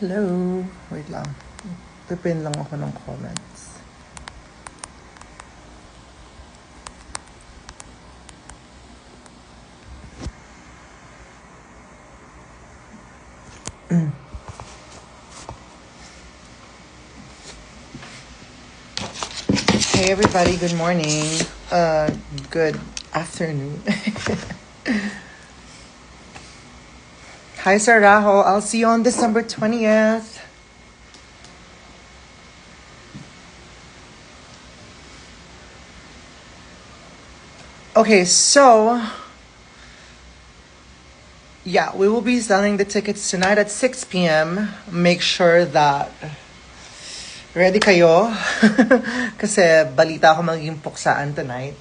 Hello. Wait lang. Pipin lang ako ng comments. Hey everybody, good morning. Good afternoon. Hi Sir Raho, I'll see you on December 20th. Okay, so yeah, we will be selling the tickets tonight at 6 p.m. Make sure that ready kayo. Kasi balita ako magiging puksaan tonight.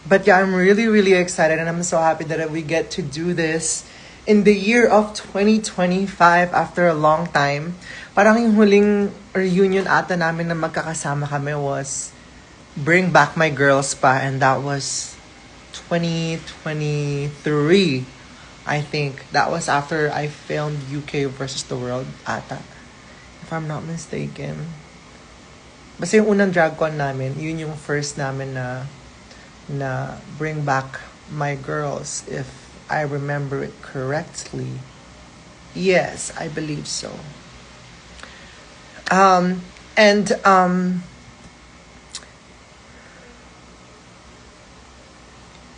But yeah, I'm really excited and I'm so happy that we get to do this in the year of 2025 after a long time. Parang yung huling reunion ata namin na magkakasama kami was Bring Back My Girls pa, and that was 2023. I think that was after I filmed UK versus the World ata, if I'm not mistaken. Basta yung unang DragCon namin, yun yung first namin na Bring Back My Girls, if I remember it correctly. Yes, I believe so.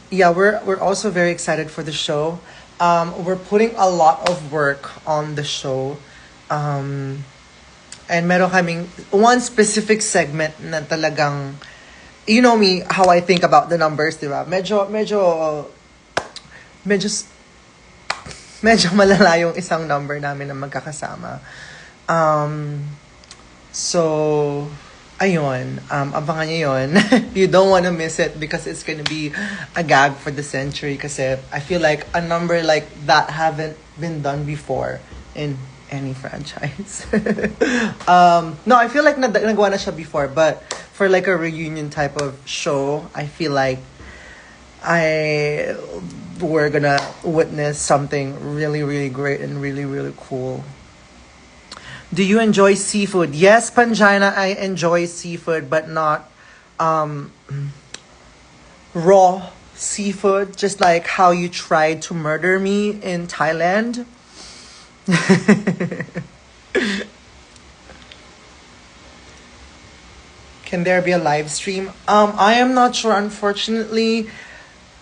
Yeah, we're also very excited for the show. We're putting a lot of work on the show. And meron kaming one specific segment na talagang, you know me, how I think about the numbers, di ba? Medyo malala yung isang number namin na magkakasama. So, ayun, abangan nyo yun. You don't want to miss it because it's gonna be a gag for the century kasi I feel like a number like that haven't been done before in any franchise. No, I feel like nagawa na siya before, but for like a reunion type of show, I feel like we're gonna witness something really great and really cool. Do you enjoy seafood? Yes, Panjana, I enjoy seafood, but not raw seafood, just like how you tried to murder me in Thailand. Can there be a live stream? I am not sure. Unfortunately,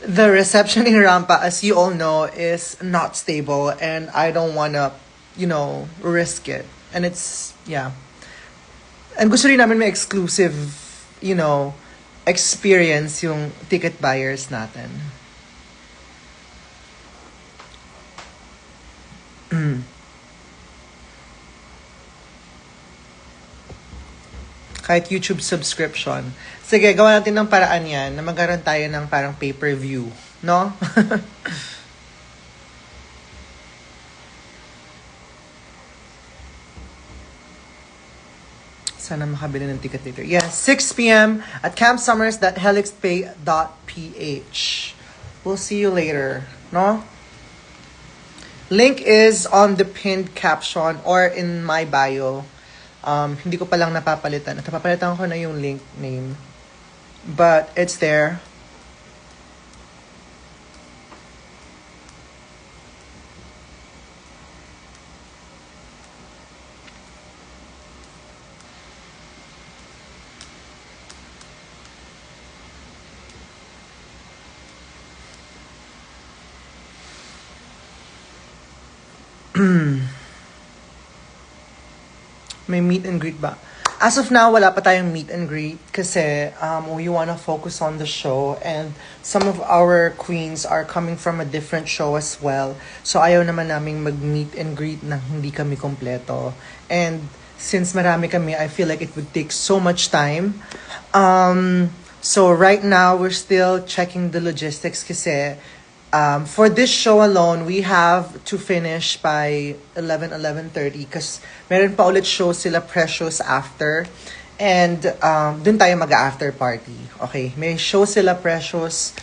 the reception in Rampa, as you all know, is not stable, and I don't wanna, risk it. And it's, yeah. And gusto rin namin may exclusive, experience yung ticket buyers natin. Kahit YouTube subscription. Sige, gawa natin ng paraan yan na magkaroon tayo ng parang pay-per-view. No? Sana makabili ng ticket later. Yes, 6 p.m. at campsummers.helixpay.ph. We'll see you later. No? Link is on the pinned caption or in my bio. Hindi ko pa lang napapalitan. Napapalitan ko na yung link name. But it's there. May meet and greet ba? As of now, wala pa tayong meet and greet kasi we wanna focus on the show and some of our queens are coming from a different show as well. So ayaw naman naming mag-meet and greet na hindi kami kompleto. And since marami kami, I feel like it would take so much time. So right now, we're still checking the logistics kasi for this show alone, we have to finish by 11:30 because meron pa ulit show sila Precious after. And dun tayo mag-after party. Okay, may show sila Precious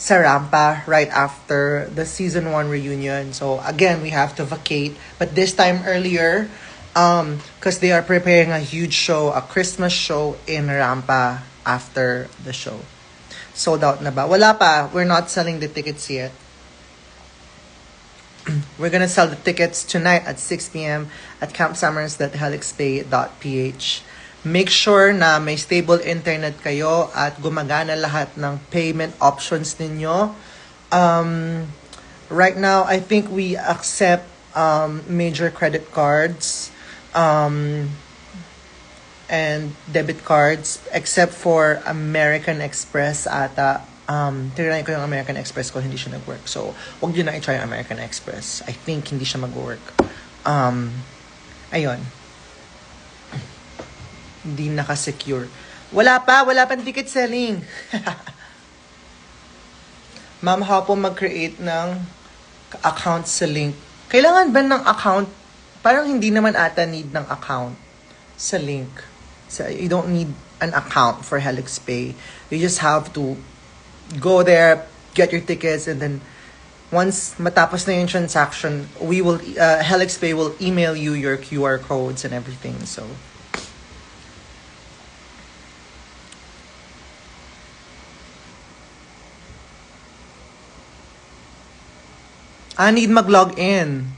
sa Rampa right after the season 1 reunion. So again, we have to vacate, but this time earlier, because they are preparing a huge show, a Christmas show in Rampa after the show. Sold out na ba? Wala pa. We're not selling the tickets yet. We're gonna sell the tickets tonight at 6 p.m. at campsummers.helixpay.ph. Make sure na may stable internet kayo at gumagana lahat ng payment options ninyo. Right now, I think we accept major credit cards and debit cards except for American Express ata. Tinry ko yung American Express ko, hindi siya nag-work. So, wag nyo na i-try yung American Express. I think hindi siya mag-work. Ayun. Hindi naka-secure. Wala pang ticket selling. Ma'am, how po mag-create ng account sa link? Kailangan ba ng account? Parang hindi naman ata need ng account sa link. So, you don't need an account for Helix Pay. You just have to go there, get your tickets, and then once matapos na yung transaction, we will Helix Pay will email you your QR codes and everything. So need mag-log in.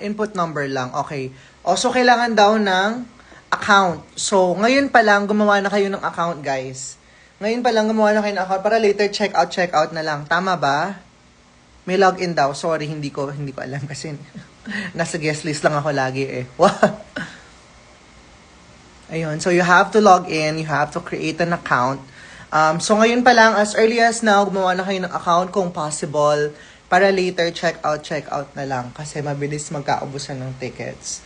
Input number lang. Okay. Also, kailangan daw ng account. So, ngayon pa lang, gumawa na kayo ng account, guys. Ngayon pa lang gumawa na kayo ng account para later check out na lang. Tama ba? May login daw. Sorry, hindi ko alam kasi nasa guest list lang ako lagi eh. Ayun. So you have to log in, you have to create an account. So ngayon pa lang, as early as now, gumawa na kayo ng account kung possible para later check out na lang kasi mabilis magkaubusan ng tickets.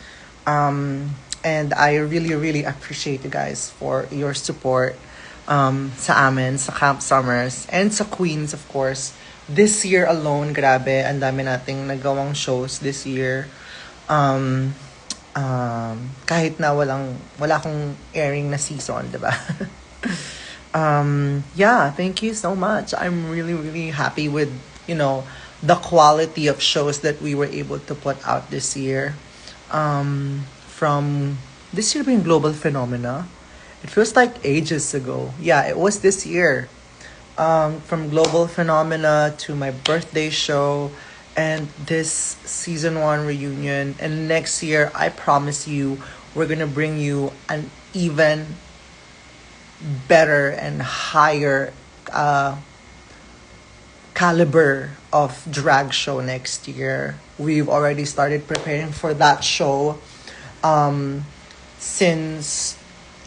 And I really, really appreciate you guys for your support. Sa amin, sa Camp Summers, and sa Queens, of course. This year alone, grabe, ang dami nating nagawang shows this year. Kahit na wala akong airing na season, diba? Yeah, thank you so much. I'm really, really happy with, the quality of shows that we were able to put out this year. From this year being Global Phenomena. It feels like ages ago. Yeah, it was this year. From Global Phenomena to my birthday show and this season 1 reunion. And next year, I promise you, we're gonna bring you an even better and higher caliber of drag show next year. We've already started preparing for that show since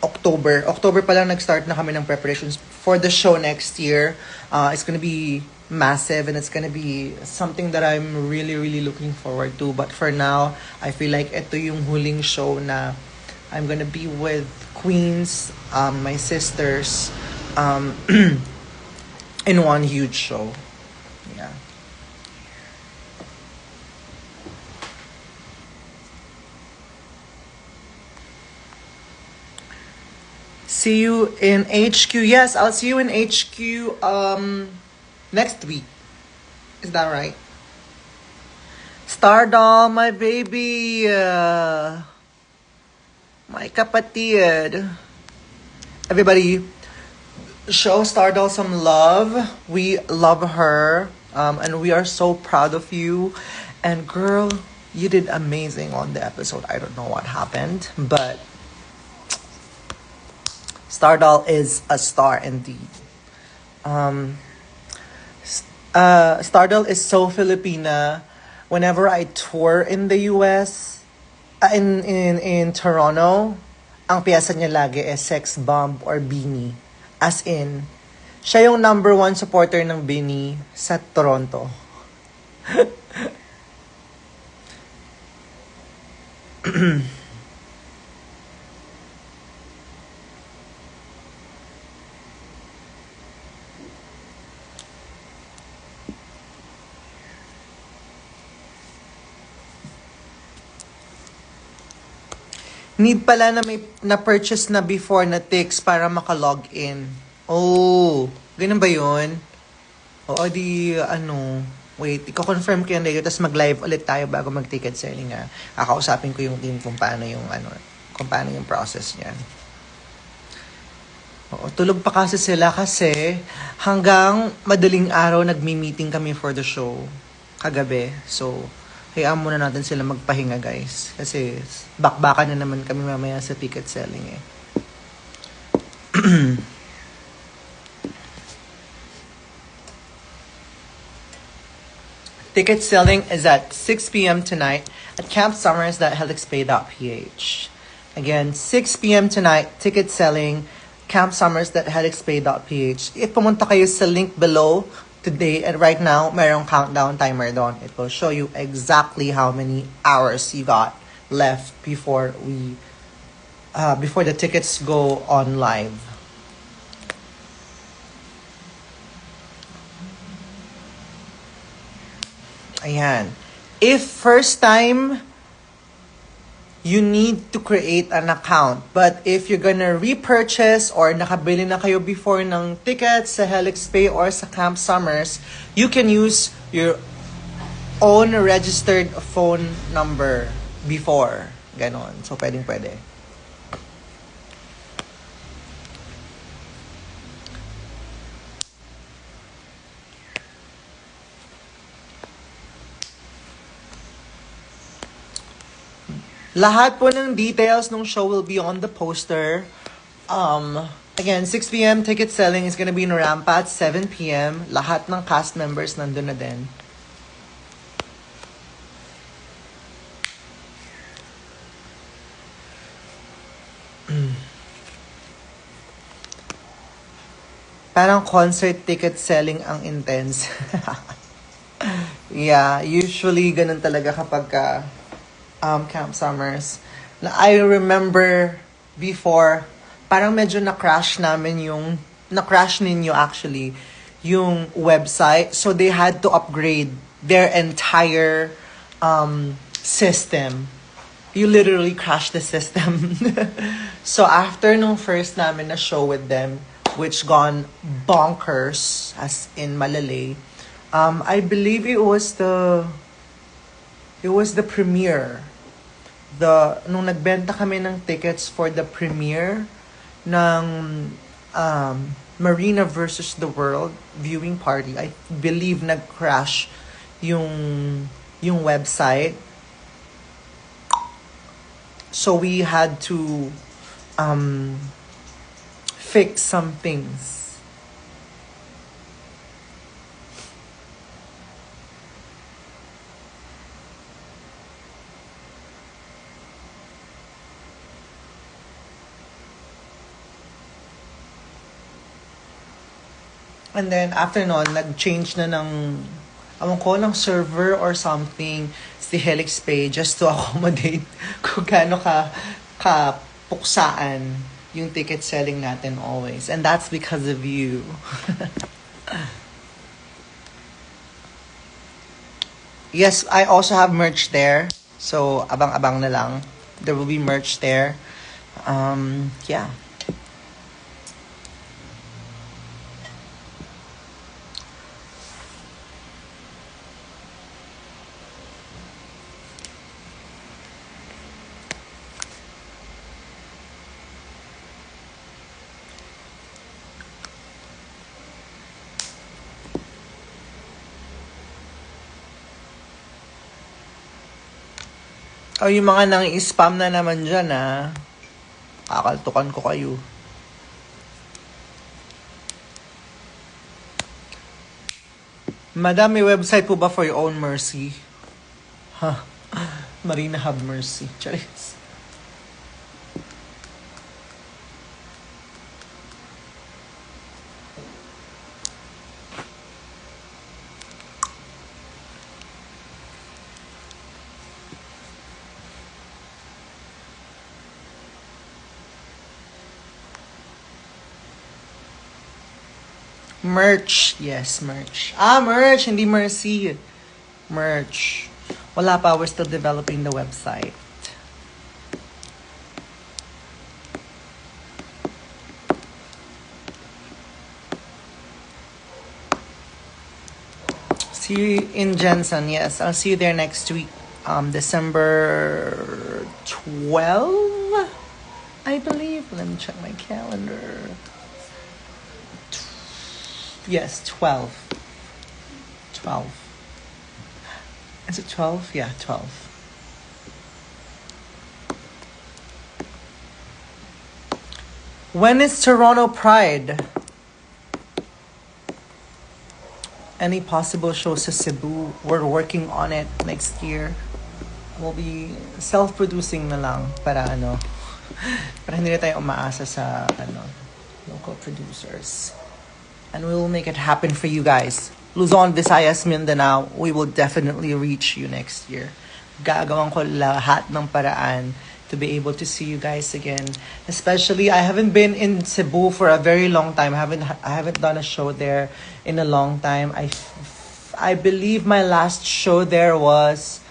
October pa lang nag-start na kami ng preparations for the show next year. It's gonna be massive and it's gonna be something that I'm really, really looking forward to. But for now, I feel like ito yung huling show na I'm gonna be with Queens, my sisters, in one huge show. Yeah. See you in HQ. Yes, I'll see you in HQ next week. Is that right? Stardoll, my baby. My kapatid. Everybody, show Stardoll some love. We love her. And we are so proud of you. And girl, you did amazing on the episode. I don't know what happened, but Stardoll is a star indeed. Stardoll is so Filipina. Whenever I tour in the US, in Toronto, ang piyesa niya lagi is Sex Bomb or Beanie. As in, siya yung number 1 supporter ng Beanie sa Toronto. Need pala na may na-purchase na before na Tix para maka-log in. Oh. Ganun ba yun? Oo, di, ano, wait, i-confirm ko yan later, tapos mag-live ulit tayo bago mag-ticket selling, ha. Kakausapin ko yung team kung paano yung, ano, kung paano yung process niyan. Oo, tulog pa kasi sila kasi hanggang madaling araw nagmi-meeting kami for the show kagabi. So, hayaan muna natin sila magpahinga, guys. Kasi bakbakan na naman kami mamaya sa ticket selling eh. Ticket selling is at 6 p.m. tonight at campsummers.helixpay.ph. Again, 6 p.m. tonight, ticket selling, campsummers.helixpay.ph. If pumunta kayo sa link below today, and right now, mayroong countdown timer doon. It will show you exactly how many hours you got left before the tickets go on live. Ayan. If first time, you need to create an account. But if you're gonna repurchase or nakabili na kayo before ng tickets sa HelixPay or sa Camp Summers, you can use your own registered phone number before. Ganon. So, pwede. Lahat po ng details ng show will be on the poster. Again, 6 p.m. ticket selling is gonna be in Rampa at 7 p.m. Lahat ng cast members nandun na din. Parang concert ticket selling ang intense. Yeah, usually ganun talaga kapag Camp Summers. I remember before, parang medyo na-crash ninyo actually, yung website. So they had to upgrade their entire system. You literally crashed the system. So after nung first namin na show with them, which gone bonkers, as in malalay, I believe it was the premiere. Nung nagbenta kami ng tickets for the premiere ng Marina versus the World viewing party, I believe nag-crash yung website. So we had to fix some things. And then, after nun, nag-change na ng server or something si HelixPay just to accommodate kung gaano kapuksaan yung ticket selling natin always. And that's because of you. Yes, I also have merch there. So, abang-abang na lang. There will be merch there. Yeah. O yung mga nang spam na naman dyan, kakaltukan ko kayo. Madam, may website po ba for your own mercy? Ha? Marina Hub Mercy. Charis. Merch. Yes, merch. Merch. Hindi mercy. Merch. Wala pa. We're still developing the website. See you in Jensen. Yes, I'll see you there next week. December 12, I believe. Let me check my calendar. Yes, 12. 12. Is it 12? Yeah, 12. When is Toronto Pride? Any possible shows sa Cebu? We're working on it next year. We'll be self-producing na lang para para hindi na tayo umaasa sa local producers. And we will make it happen for you guys. Luzon, Visayas, Mindanao, we will definitely reach you next year. Gagawin ko lahat ng paraan to be able to see you guys again. Especially, I haven't been in Cebu for a very long time. I haven't done a show there in a long time. I believe my last show there was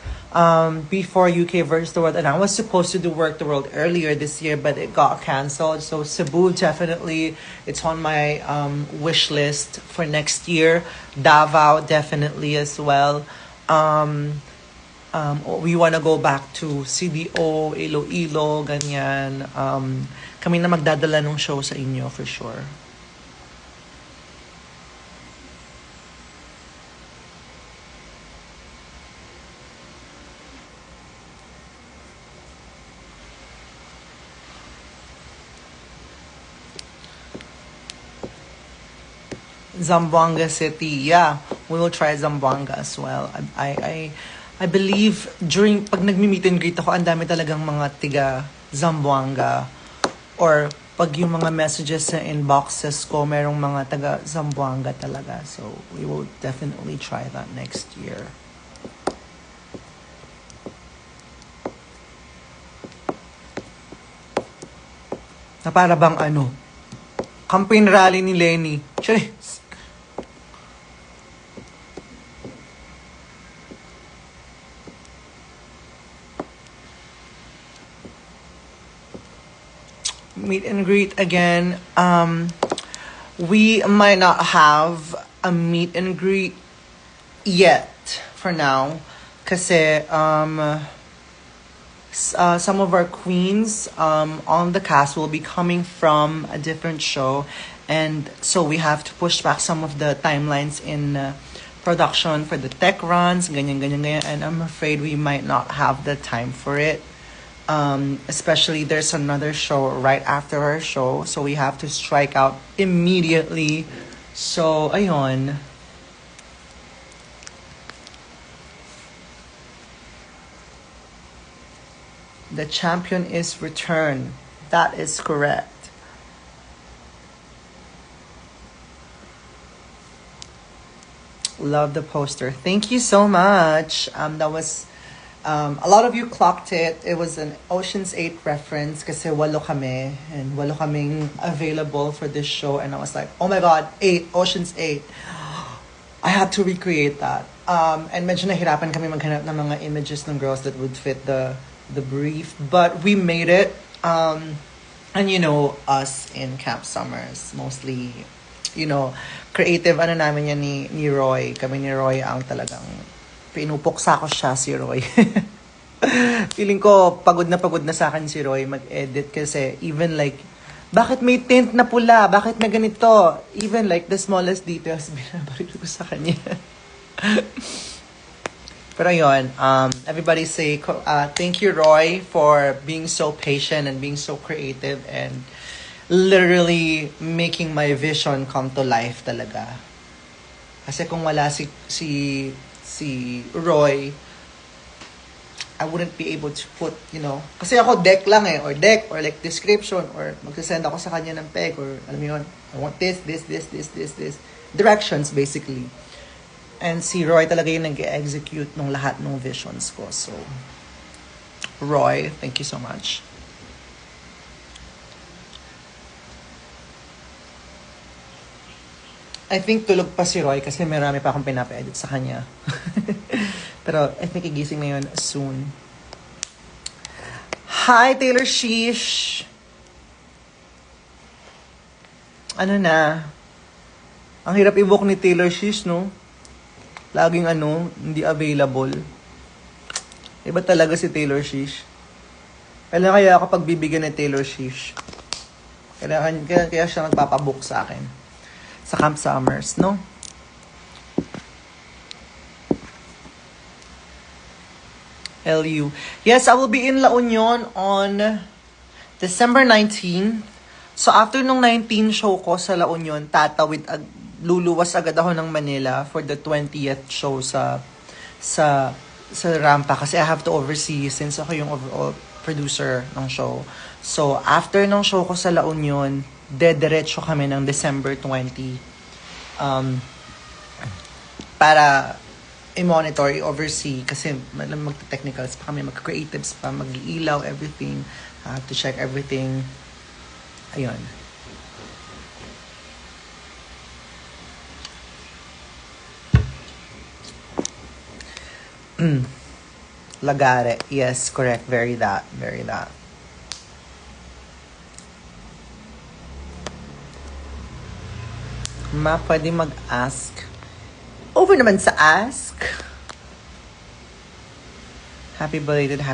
before UK vs. the World, and I was supposed to do Work the World earlier this year, but it got cancelled. So Cebu, definitely, it's on my wish list for next year. Davao, definitely as well. We want to go back to CDO, Iloilo, ganyan. Kami na magdadala ng show sa inyo for sure. Zamboanga City, yeah, we will try Zamboanga as well. I believe pag nagmi-meet and greet ako, ang dami talagang mga tiga Zamboanga, or pag yung mga messages sa inboxes ko, merong mga taga Zamboanga talaga. So we will definitely try that next year. Na para bang campaign rally ni Lenny. Charis. Meet and greet again. We might not have a meet and greet yet for now, kasi some of our queens on the cast will be coming from a different show, and so we have to push back some of the timelines in production for the tech runs, ganyan, and I'm afraid we might not have the time for it. Especially there's another show right after our show, so we have to strike out immediately. So, ayun. The champion is returned. That is correct. Love the poster. Thank you so much. That was a lot of you clocked it. It was an Ocean's 8 reference kasi walo kami and walo kaming available for this show, and I was like, oh my god, Ocean's 8. I had to recreate that. And medyo nahirapan kami maghanap ng mga images ng girls that would fit the brief, but we made it. And us in Camp Summers, mostly, creative namin yan ni Roy. Kami ni Roy ang talagang pinupuksa ko siya, si Roy. Feeling ko pagod na sa akin si Roy mag-edit kasi even like, bakit may tint na pula? Bakit na ganito? Even like the smallest details, binabaril ko sa kanya. Pero yun, everybody say, thank you, Roy, for being so patient and being so creative and literally making my vision come to life talaga. Kasi kung wala si Roy, I wouldn't be able to put, kasi ako deck lang or deck or like description or magsasend ako sa kanya ng peg or alam mo yun, I want this, directions basically. And si Roy talaga yung nag-execute ng lahat ng visions ko. So, Roy, thank you so much. I think tulog pa si Roy kasi marami pa akong pinapa-edit sa kanya. Pero I think igising na yun soon. Hi, Taylor Sheesh! Ano na? Ang hirap i-book ni Taylor Sheesh, no? laging hindi available. Iba talaga si Taylor Swift. Kailan kaya ako pagbibigyan ni Taylor Swift? Kaya siya nagpapabook sa akin. Sa Camp Summers, no? LU. Yes, I will be in La Union on December 19. So after nung 19 show ko sa La Union, luluwas agad ako ng Manila for the 20th show sa Rampa kasi I have to oversee since ako yung overall producer ng show. So after nung show ko sa La Union, dediretso kami ng December 20 para i-monitor, i-oversee kasi magte-technicals pa kami, mag-creatives pa, mag-iilaw, everything. I have to check everything. Ayun. Lagare. Yes, correct. Very that. Very that. Ma, pwede mag-ask. Over naman sa ask. Happy belated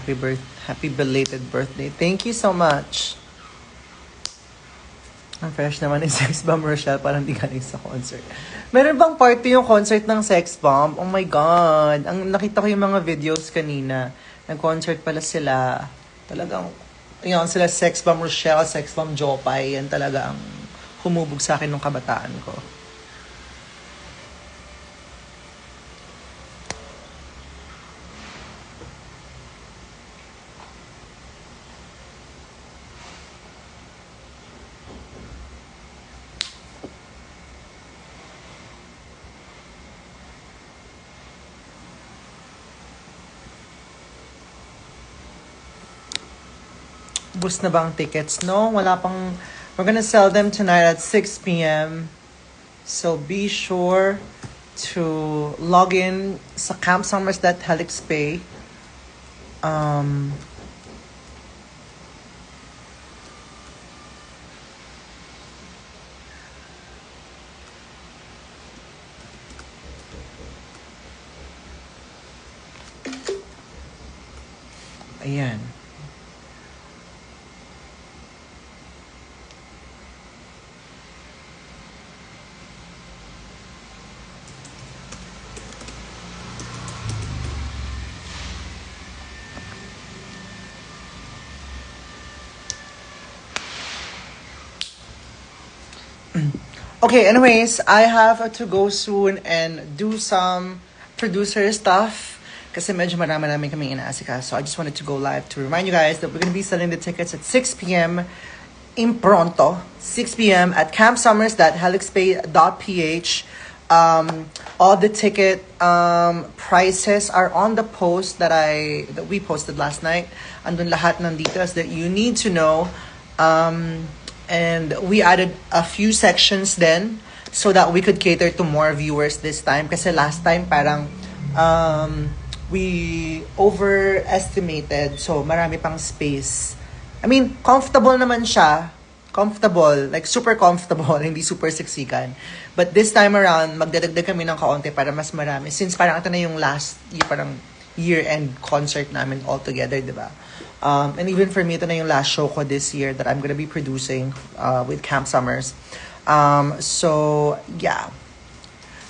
birthday. Thank you so much. Ang fresh naman ni Sex Bomb Rochelle, parang di galing sa concert. Meron bang party yung concert ng Sex Bomb? Oh my God. Nakita ko yung mga videos kanina. Nag-concert pala sila. Talagang, yun sila Sex Bomb Rochelle, Sex Bomb Jopay. Yan talaga ang humubog sa akin nung kabataan ko. Bus na bang tickets? No, wala pang. We're gonna sell them tonight at 6 p.m. So be sure to log in sa campsummers.helixpay. Ayan. Okay, anyways, I have to go soon and do some producer stuff kasi medyo marami kaming inaasika. So I just wanted to go live to remind you guys that we're going to be selling the tickets at 6 p.m. in Pronto, 6 p.m. at campsummers.helixpay.ph. All the ticket prices are on the post that we posted last night. Andun lahat ng details that you need to know. And we added a few sections then so that we could cater to more viewers this time. Kasi last time parang we overestimated. So marami pang space. I mean, comfortable naman siya. Comfortable. Like super comfortable. Hindi super siksikan. But this time around, magdadagdag kami ng kaunti para mas marami. Since parang ito na yung last parang year-end concert namin all together, di ba? And even for me, ito na yung last show ko this year that I'm gonna be producing with Camp Summers. So, yeah.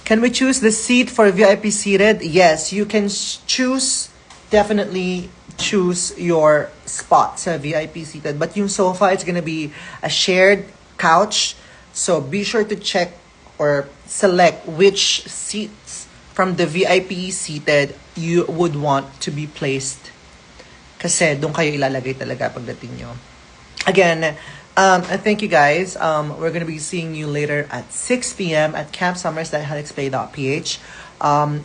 Can we choose the seat for VIP seated? Yes, you can choose, definitely choose your spot sa VIP seated. But yung sofa, it's gonna be a shared couch. So, be sure to check or select which seats from the VIP seated you would want to be placed. Kasi doon kayo ilalagay talaga pagdating nyo. Again, thank you guys. We're gonna be seeing you later at 6 p.m. at campsummers.helixplay.ph.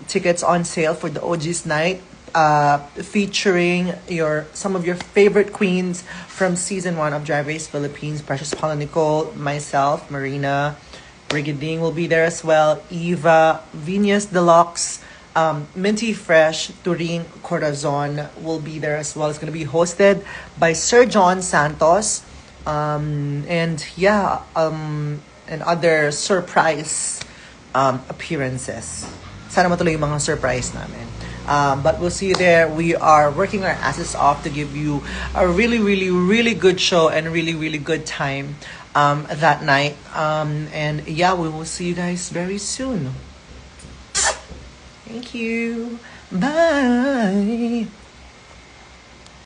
Tickets on sale for the OG's night, featuring some of your favorite queens from season 1 of Drag Race Philippines. Precious Paula Nicole, myself, Marina, Brigading will be there as well. Eva, Venus Deluxe, Minty Fresh, Turing Corazon will be there as well. It's going to be hosted by Sir John Santos. And other surprise appearances. sana matuloy yung mga surprise namin. But we'll see you there. We are working our asses off to give you a really, really, really good show and really, really good time that night. And yeah, we will see you guys very soon. Thank you. Bye.